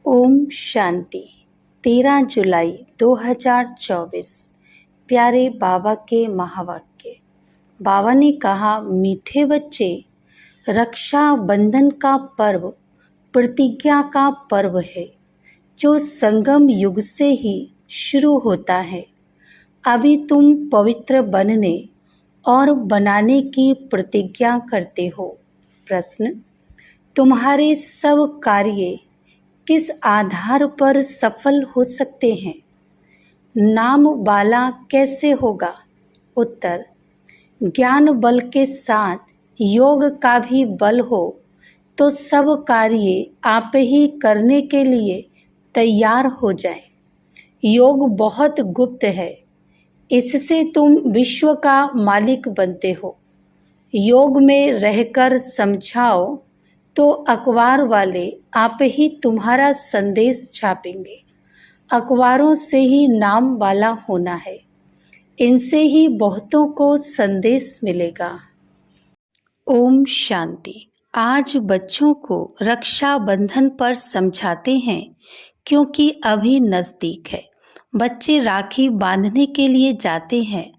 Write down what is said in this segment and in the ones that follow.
ओम शांति। 13 जुलाई 2024। प्यारे बाबा के महावाक्य। बाबा ने कहा, मीठे बच्चे, रक्षा बंधन का पर्व प्रतिज्ञा का पर्व है जो संगम युग से ही शुरू होता है। अभी तुम पवित्र बनने और बनाने की प्रतिज्ञा करते हो। प्रश्न, तुम्हारे सब कार्य किस आधार पर सफल हो सकते हैं? नाम वाला कैसे होगा? उत्तर, ज्ञान बल के साथ योग का भी बल हो तो सब कार्य आप ही करने के लिए तैयार हो जाए। योग बहुत गुप्त है, इससे तुम विश्व का मालिक बनते हो। योग में रहकर समझाओ तो अखबार वाले आप ही तुम्हारा संदेश छापेंगे। अखबारों से ही नाम वाला होना है, इनसे ही बहुतों को संदेश मिलेगा। ओम शांति। आज बच्चों को रक्षा बंधन पर समझाते हैं क्योंकि अभी नज़दीक है। बच्चे राखी बांधने के लिए जाते हैं।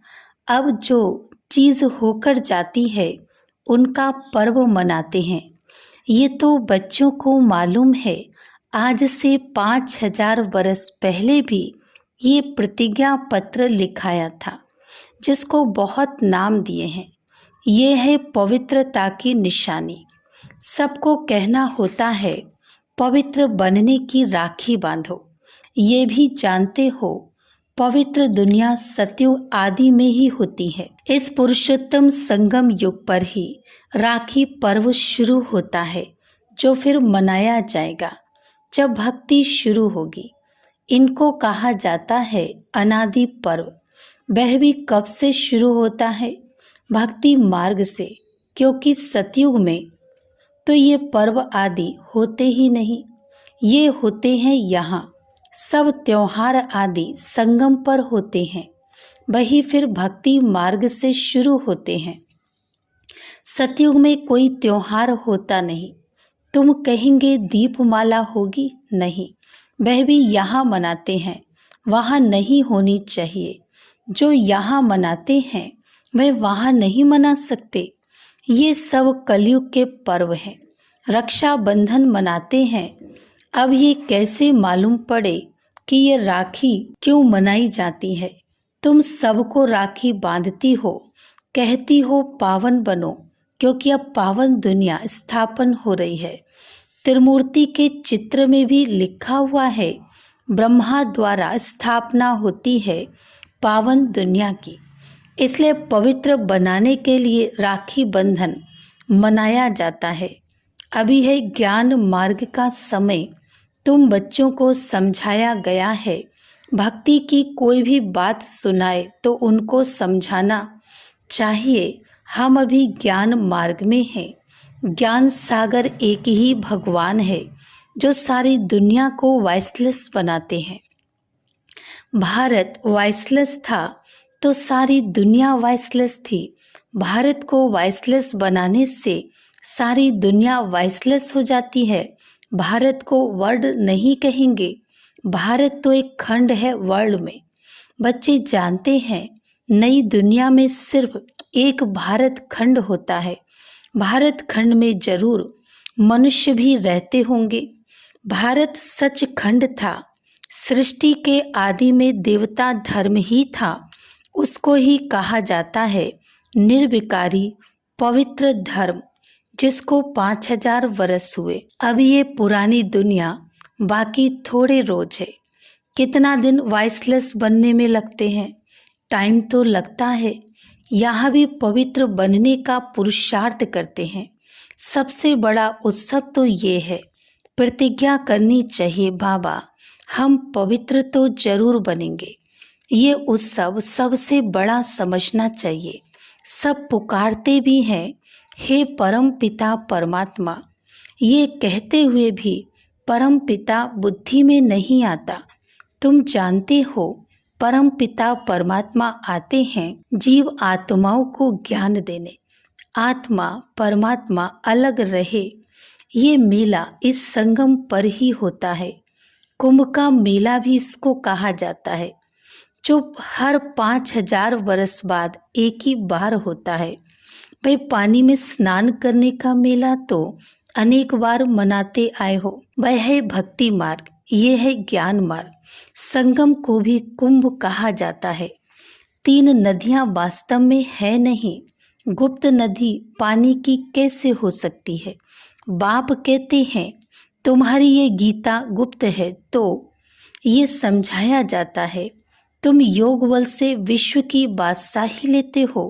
अब जो चीज़ होकर जाती है उनका पर्व मनाते हैं। ये तो बच्चों को मालूम है। आज से 5000 वर्ष पहले भी ये प्रतिज्ञा पत्र लिखाया था, जिसको बहुत नाम दिए हैं। ये है पवित्रता की निशानी। सबको कहना होता है, पवित्र बनने की राखी बांधो। ये भी जानते हो, पवित्र दुनिया सतयुग आदि में ही होती है। इस पुरुषोत्तम संगम युग पर ही राखी पर्व शुरू होता है, जो फिर मनाया जाएगा जब भक्ति शुरू होगी। इनको कहा जाता है अनादि पर्व। वह भी कब से शुरू होता है? भक्ति मार्ग से, क्योंकि सतयुग में तो ये पर्व आदि होते ही नहीं। ये होते हैं यहाँ। सब त्योहार आदि संगम पर होते हैं, वही फिर भक्ति मार्ग से शुरू होते हैं। सतयुग में कोई त्योहार होता नहीं। तुम कहेंगे दीपमाला होगी, नहीं, वह भी यहाँ मनाते हैं, वहाँ नहीं होनी चाहिए। जो यहाँ मनाते हैं वह वहाँ नहीं मना सकते। ये सब कलयुग के पर्व हैं। रक्षा बंधन मनाते हैं। अब ये कैसे मालूम पड़े कि ये राखी क्यों मनाई जाती है? तुम सबको राखी बांधती हो, कहती हो पावन बनो, क्योंकि अब पावन दुनिया स्थापन हो रही है। त्रिमूर्ति के चित्र में भी लिखा हुआ है, ब्रह्मा द्वारा स्थापना होती है पावन दुनिया की। इसलिए पवित्र बनाने के लिए राखी बंधन मनाया जाता है। अभी है ज्ञान मार्ग का समय। तुम बच्चों को समझाया गया है, भक्ति की कोई भी बात सुनाए तो उनको समझाना चाहिए। हम अभी ज्ञान मार्ग में हैं। ज्ञान सागर एक ही भगवान है जो सारी दुनिया को वॉइसलेस बनाते हैं। भारत वॉइसलेस था तो सारी दुनिया वॉइसलेस थी। भारत को वॉइसलेस बनाने से सारी दुनिया वॉइसलेस हो जाती है। भारत को वर्ल्ड नहीं कहेंगे, भारत तो एक खंड है वर्ल्ड में। बच्चे जानते हैं, नई दुनिया में सिर्फ एक भारत खंड होता है। भारत खंड में जरूर मनुष्य भी रहते होंगे। भारत सच खंड था। सृष्टि के आदि में देवता धर्म ही था। उसको ही कहा जाता है निर्विकारी पवित्र धर्म, जिसको 5000 वर्ष हुए। अब ये पुरानी दुनिया बाकी थोड़े रोज है। कितना दिन वॉइसलेस बनने में लगते हैं? टाइम तो लगता है। यहाँ भी पवित्र बनने का पुरुषार्थ करते हैं। सबसे बड़ा उत्सव तो ये है। प्रतिज्ञा करनी चाहिए, बाबा हम पवित्र तो जरूर बनेंगे। ये उत्सव सबसे बड़ा समझना चाहिए। सब पुकारते भी हैं, हे परम पिता परमात्मा। ये कहते हुए भी परम पिता बुद्धि में नहीं आता। तुम जानते हो, परम पिता परमात्मा आते हैं जीव आत्माओं को ज्ञान देने। आत्मा परमात्मा अलग रहे, ये मेला इस संगम पर ही होता है। कुंभ का मेला भी इसको कहा जाता है, जो हर 5000 वर्ष बाद एक ही बार होता है। भाई पानी में स्नान करने का मेला तो अनेक बार मनाते आए हो। वह है भक्ति मार्ग, ये है ज्ञान मार्ग। संगम को भी कुंभ कहा जाता है। 3 नदियां वास्तव में है नहीं। गुप्त नदी पानी की कैसे हो सकती है? बाप कहते हैं तुम्हारी ये गीता गुप्त है, तो ये समझाया जाता है तुम योग बल से विश्व की बादशाही लेते हो।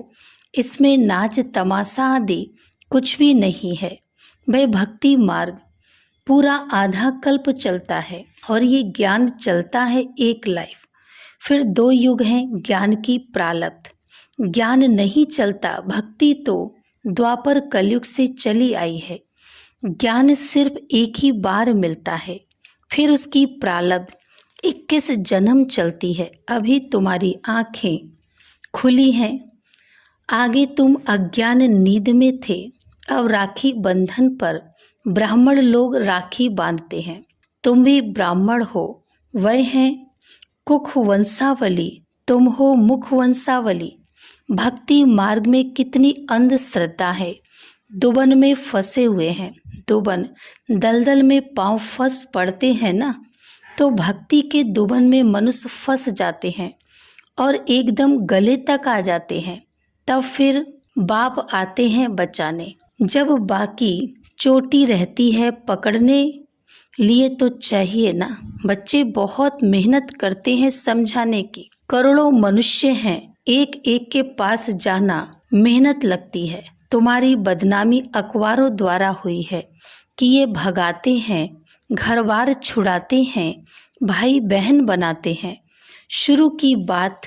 इसमें नाच तमाशा आदि कुछ भी नहीं है। वह भक्ति मार्ग पूरा आधा कल्प चलता है और ये ज्ञान चलता है एक लाइफ। फिर 2 युग हैं ज्ञान की प्रारब्ध। ज्ञान नहीं चलता, भक्ति तो द्वापर कलयुग से चली आई है। ज्ञान सिर्फ एक ही बार मिलता है, फिर उसकी प्रारब्ध 21 जन्म चलती है। अभी तुम्हारी आंखें खुली हैं, आगे तुम अज्ञान नींद में थे। अब राखी बंधन पर ब्राह्मण लोग राखी बांधते हैं। तुम भी ब्राह्मण हो, वह हैं कुख वंशावली, तुम हो मुख वंशावली। भक्ति मार्ग में कितनी अंधश्रद्धा है। दुबन में फंसे हुए हैं। दुबन दलदल में पांव फंस पड़ते हैं ना, तो भक्ति के दुबन में मनुष्य फंस जाते हैं और एकदम गले तक आ जाते हैं। तब फिर बाप आते हैं बचाने। जब बाकी चोटी रहती है पकड़ने लिए तो चाहिए ना। बच्चे बहुत मेहनत करते हैं समझाने की। करोड़ों मनुष्य हैं, एक एक के पास जाना मेहनत लगती है। तुम्हारी बदनामी अखबारों द्वारा हुई है कि ये भगाते हैं, घर बार छुड़ाते हैं, भाई बहन बनाते हैं। शुरू की बात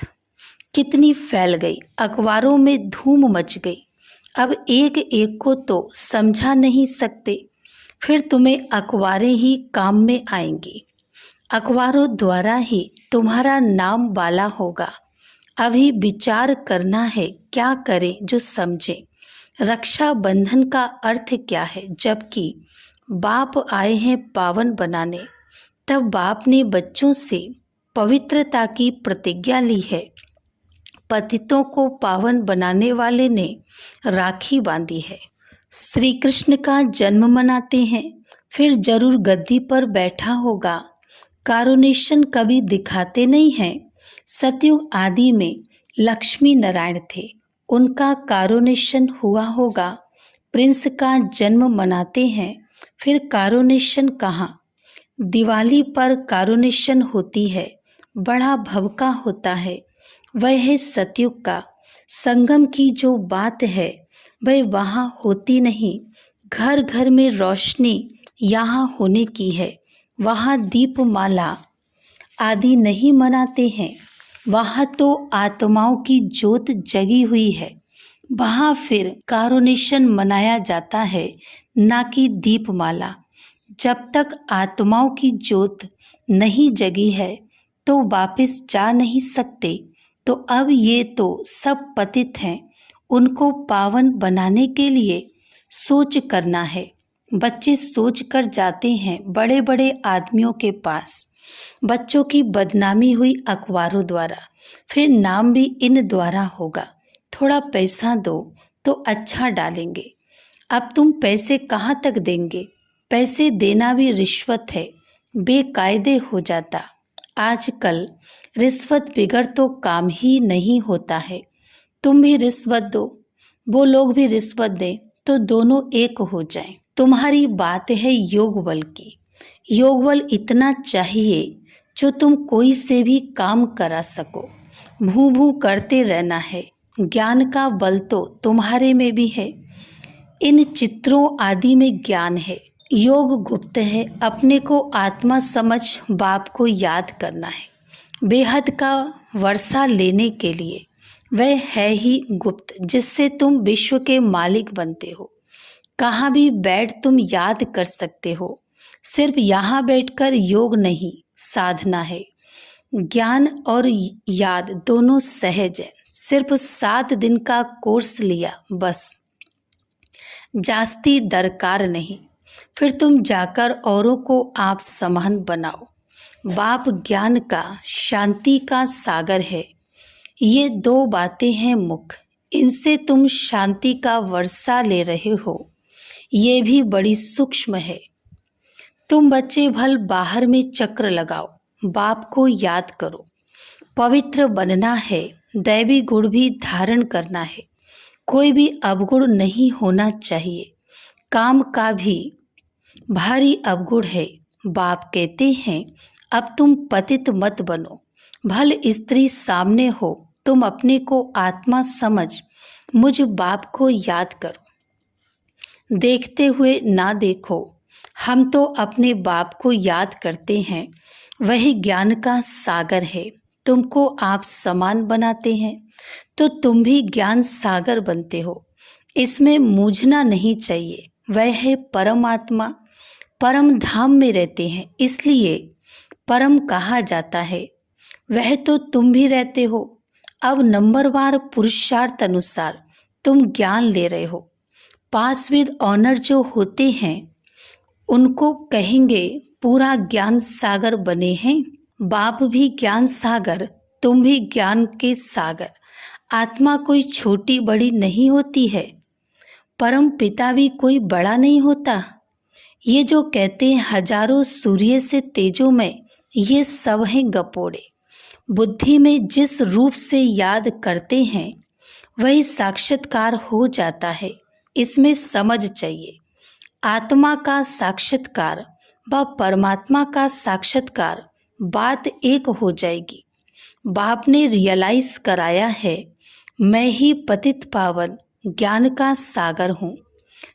कितनी फैल गई, अखबारों में धूम मच गई। अब एक एक को तो समझा नहीं सकते, फिर तुम्हें अखबारें ही काम में आएंगी। अखबारों द्वारा ही तुम्हारा नाम बाला होगा। अभी विचार करना है क्या करें जो समझे। रक्षा बंधन का अर्थ क्या है? जबकि बाप आए हैं पावन बनाने, तब बाप ने बच्चों से पवित्रता की प्रतिज्ञा ली है। पतितों को पावन बनाने वाले ने राखी बांधी है। श्री कृष्ण का जन्म मनाते हैं, फिर जरूर गद्दी पर बैठा होगा। कारुनेशन कभी दिखाते नहीं हैं। सतयुग आदि में लक्ष्मी नारायण थे, उनका कारुनेशन हुआ होगा। प्रिंस का जन्म मनाते हैं, फिर कारुनेशन कहाँ? दिवाली पर कारुनेशन होती है, बड़ा भवका होता है। वह है सतयुग का। संगम की जो बात है वह वहाँ होती नहीं। घर घर में रोशनी यहाँ होने की है। वहाँ दीपमाला आदि नहीं मनाते हैं, वहाँ तो आत्माओं की जोत जगी हुई है। वहाँ फिर कारुनेशन मनाया जाता है, ना कि दीपमाला। जब तक आत्माओं की जोत नहीं जगी है तो वापस जा नहीं सकते। तो अब ये तो सब पतित हैं, उनको पावन बनाने के लिए सोच करना है। बच्चे सोच कर जाते हैं बड़े बड़े आदमियों के पास। बच्चों की बदनामी हुई अखबारों द्वारा, फिर नाम भी इन द्वारा होगा। थोड़ा पैसा दो तो अच्छा डालेंगे। अब तुम पैसे कहाँ तक देंगे? पैसे देना भी रिश्वत है, बेकायदे हो जाता। आजकल रिश्वत बिगर तो काम ही नहीं होता है। तुम भी रिश्वत दो, वो लोग भी रिश्वत दें, तो दोनों एक हो जाएं। तुम्हारी बात है योग बल की। योग बल इतना चाहिए जो तुम कोई से भी काम करा सको। भू भू करते रहना है। ज्ञान का बल तो तुम्हारे में भी है। इन चित्रों आदि में ज्ञान है। योग गुप्त है, अपने को आत्मा समझ बाप को याद करना है। बेहद का वर्षा लेने के लिए वह है ही गुप्त, जिससे तुम विश्व के मालिक बनते हो। कहाँ भी बैठ तुम याद कर सकते हो। सिर्फ यहाँ बैठकर योग नहीं, साधना है। ज्ञान और याद दोनों सहज है। सिर्फ 7 दिन का कोर्स लिया बस, जास्ती दरकार नहीं। फिर तुम जाकर औरों को आप समान बनाओ। बाप ज्ञान का, शांति का सागर है। ये दो बातें हैं मुख्य, इनसे तुम शांति का वर्षा ले रहे हो। ये भी बड़ी सूक्ष्म है। तुम बच्चे भल बाहर में चक्र लगाओ, बाप को याद करो। पवित्र बनना है, दैवी गुण भी धारण करना है। कोई भी अवगुण नहीं होना चाहिए। काम का भी भारी अवगुण है। बाप कहते हैं अब तुम पतित मत बनो। भल स्त्री सामने हो, तुम अपने को आत्मा समझ मुझ बाप को याद करो। देखते हुए ना देखो, हम तो अपने बाप को याद करते हैं। वही ज्ञान का सागर है। तुमको आप समान बनाते हैं तो तुम भी ज्ञान सागर बनते हो। इसमें मूझना नहीं चाहिए। वह है परमात्मा, परम धाम में रहते हैं, इसलिए परम कहा जाता है। वह तो तुम भी रहते हो। अब नंबरवार पुरुषार्थ अनुसार तुम ज्ञान ले रहे हो। पास विद ऑनर जो होते हैं उनको कहेंगे पूरा ज्ञान सागर बने हैं। बाप भी ज्ञान सागर, तुम भी ज्ञान के सागर। आत्मा कोई छोटी बड़ी नहीं होती है। परम पिता भी कोई बड़ा नहीं होता। ये जो कहते हैं हजारों सूर्य से तेजोमय, ये सब हैं गपोड़े। बुद्धि में जिस रूप से याद करते हैं वही साक्षात्कार हो जाता है। इसमें समझ चाहिए। आत्मा का साक्षात्कार व परमात्मा का साक्षात्कार बात एक हो जाएगी। बाप ने रियलाइज कराया है, मैं ही पतित पावन ज्ञान का सागर हूँ।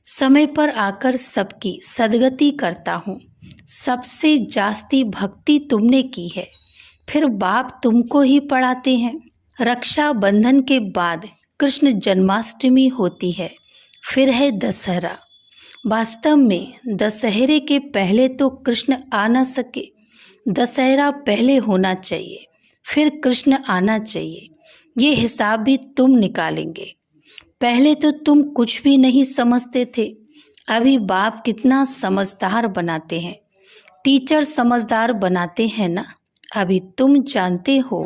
समय पर आकर सबकी सदगति करता हूँ। सबसे जास्ती भक्ति तुमने की है, फिर बाप तुमको ही पढ़ाते हैं। रक्षा बंधन के बाद कृष्ण जन्माष्टमी होती है, फिर है दशहरा। वास्तव में दशहरे के पहले तो कृष्ण आ न सके। दशहरा पहले होना चाहिए, फिर कृष्ण आना चाहिए। ये हिसाब भी तुम निकालेंगे। पहले तो तुम कुछ भी नहीं समझते थे। अभी बाप कितना समझदार बनाते हैं। टीचर समझदार बनाते हैं ना। अभी तुम जानते हो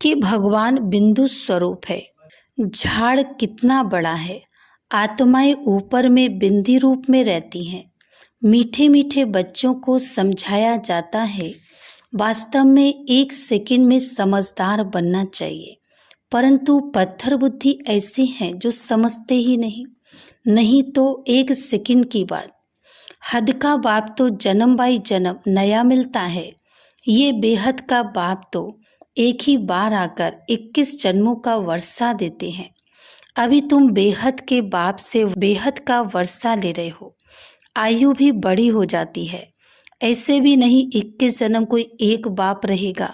कि भगवान बिंदु स्वरूप है। झाड़ कितना बड़ा है। आत्माएं ऊपर में बिंदी रूप में रहती हैं। मीठे मीठे बच्चों को समझाया जाता है। वास्तव में 1 सेकंड में समझदार बनना चाहिए, परंतु पत्थर बुद्धि ऐसे हैं जो समझते ही नहीं तो 1 सेकंड की बात। हद का बाप तो जन्म बाई जन्म नया मिलता है। ये बेहद का बाप तो एक ही बार आकर 21 जन्मों का वर्षा देते हैं। अभी तुम बेहद के बाप से बेहद का वर्षा ले रहे हो। आयु भी बड़ी हो जाती है। ऐसे भी नहीं 21 जन्म कोई एक बाप रहेगा।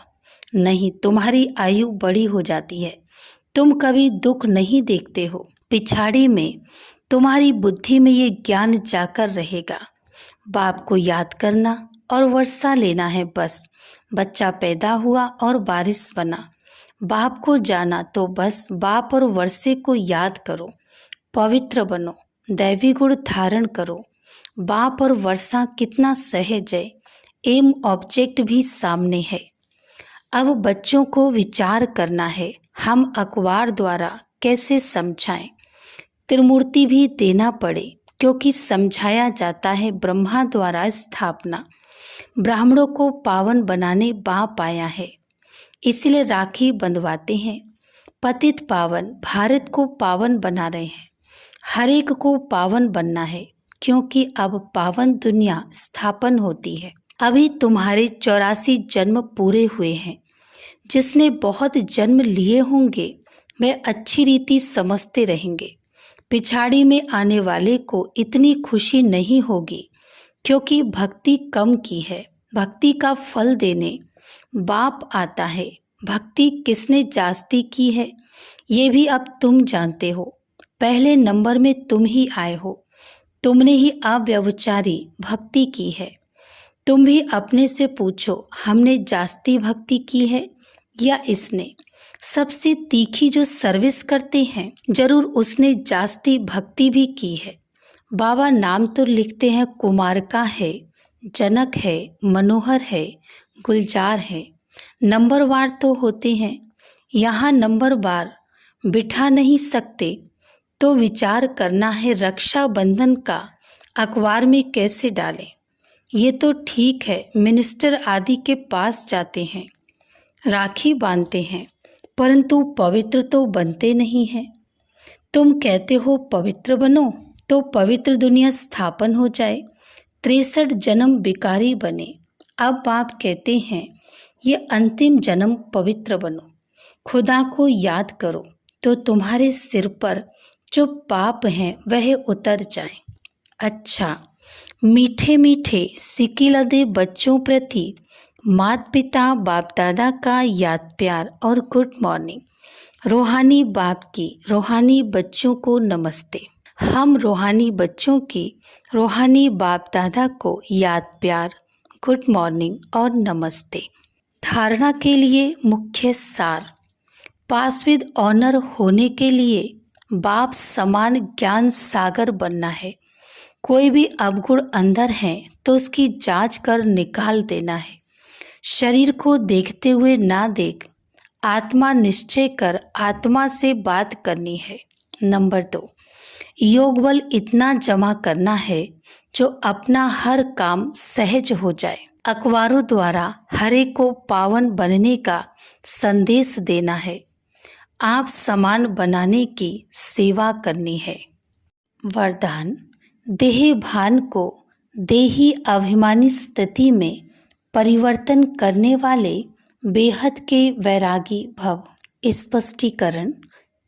नहीं, तुम्हारी आयु बड़ी हो जाती है। तुम कभी दुख नहीं देखते हो। पिछाड़ी में तुम्हारी बुद्धि में ये ज्ञान जाकर रहेगा। बाप को याद करना और वर्षा लेना है बस। बच्चा पैदा हुआ और बारिश बना। बाप को जाना तो बस बाप और वर्षे को याद करो। पवित्र बनो, दैवी गुण धारण करो। बाप और वर्षा कितना सहज है। एम ऑब्जेक्ट भी सामने है। अब बच्चों को विचार करना है, हम अखबार द्वारा कैसे समझाएं। त्रिमूर्ति भी देना पड़े, क्योंकि समझाया जाता है ब्रह्मा द्वारा स्थापना। ब्राह्मणों को पावन बनाने बाप आया है, इसलिए राखी बंधवाते हैं। पतित पावन भारत को पावन बना रहे हैं। हर एक को पावन बनना है, क्योंकि अब पावन दुनिया स्थापन होती है। अभी तुम्हारे 84 जन्म पूरे हुए हैं। जिसने बहुत जन्म लिए होंगे वह अच्छी रीति समझते रहेंगे। पिछाड़ी में आने वाले को इतनी खुशी नहीं होगी, क्योंकि भक्ति कम की है। भक्ति का फल देने बाप आता है। भक्ति किसने जास्ती की है ये भी अब तुम जानते हो। पहले नंबर में तुम ही आए हो। तुमने ही अव्यभिचारी भक्ति की है। तुम भी अपने से पूछो, हमने जास्ती भक्ति की है या इसने? सबसे तीखी जो सर्विस करते हैं जरूर उसने जास्ती भक्ति भी की है। बाबा नाम तो लिखते हैं कुमार का है, जनक है, मनोहर है, गुलजार है। नंबरवार तो होते हैं, यहाँ नंबर बार बिठा नहीं सकते, तो विचार करना है रक्षाबंधन का अखबार में कैसे डालें। ये तो ठीक है, मिनिस्टर आदि के पास जाते हैं, राखी बांधते हैं, परंतु पवित्र तो बनते नहीं हैं। तुम कहते हो पवित्र बनो, तो पवित्र दुनिया स्थापन हो जाए। 63 जन्म बिकारी बने, अब आप कहते हैं ये अंतिम जन्म पवित्र बनो। खुदा को याद करो तो तुम्हारे सिर पर जो पाप हैं वह उतर जाए। अच्छा, मीठे मीठे सिकिलदे बच्चों प्रति माता पिता बाप दादा का याद प्यार और गुड मॉर्निंग। रूहानी बाप की रूहानी बच्चों को नमस्ते। हम रूहानी बच्चों की रूहानी बाप दादा को याद प्यार, गुड मॉर्निंग और नमस्ते। धारणा के लिए मुख्य सार। पास विद ऑनर होने के लिए बाप समान ज्ञान सागर बनना है। कोई भी अवगुण अंदर है तो उसकी जांच कर निकाल देना है। शरीर को देखते हुए ना देख, आत्मा निश्चय कर आत्मा से बात करनी है। नंबर 2, योग बल इतना जमा करना है जो अपना हर काम सहज हो जाए। अखबारों द्वारा हर एक को पावन बनने का संदेश देना है। आप समान बनाने की सेवा करनी है। वरदान। देह भान को देही अभिमानी स्थिति में परिवर्तन करने वाले बेहद के वैरागी भव। स्पष्टीकरण।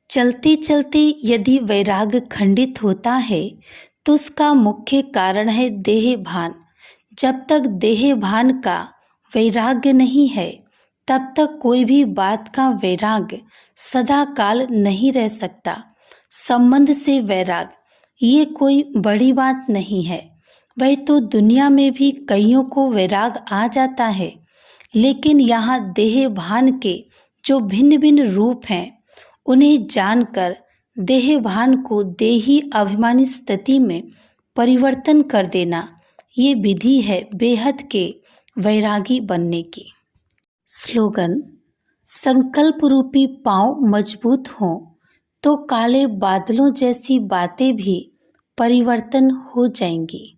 चलते चलते यदि वैराग खंडित होता है तो उसका मुख्य कारण है देह भान। जब तक देह भान का वैराग्य नहीं है तब तक कोई भी बात का वैराग सदा काल नहीं रह सकता। संबंध से वैराग ये कोई बड़ी बात नहीं है। वह तो दुनिया में भी कईयों को वैराग आ जाता है, लेकिन यहाँ देह भान के जो भिन्न भिन्न रूप हैं उन्हें जानकर देह भान को देही अभिमानी स्थिति में परिवर्तन कर देना, ये विधि है बेहद के वैरागी बनने की। स्लोगन। संकल्प रूपी पांव मजबूत हों तो काले बादलों जैसी बातें भी परिवर्तन हो जाएंगी।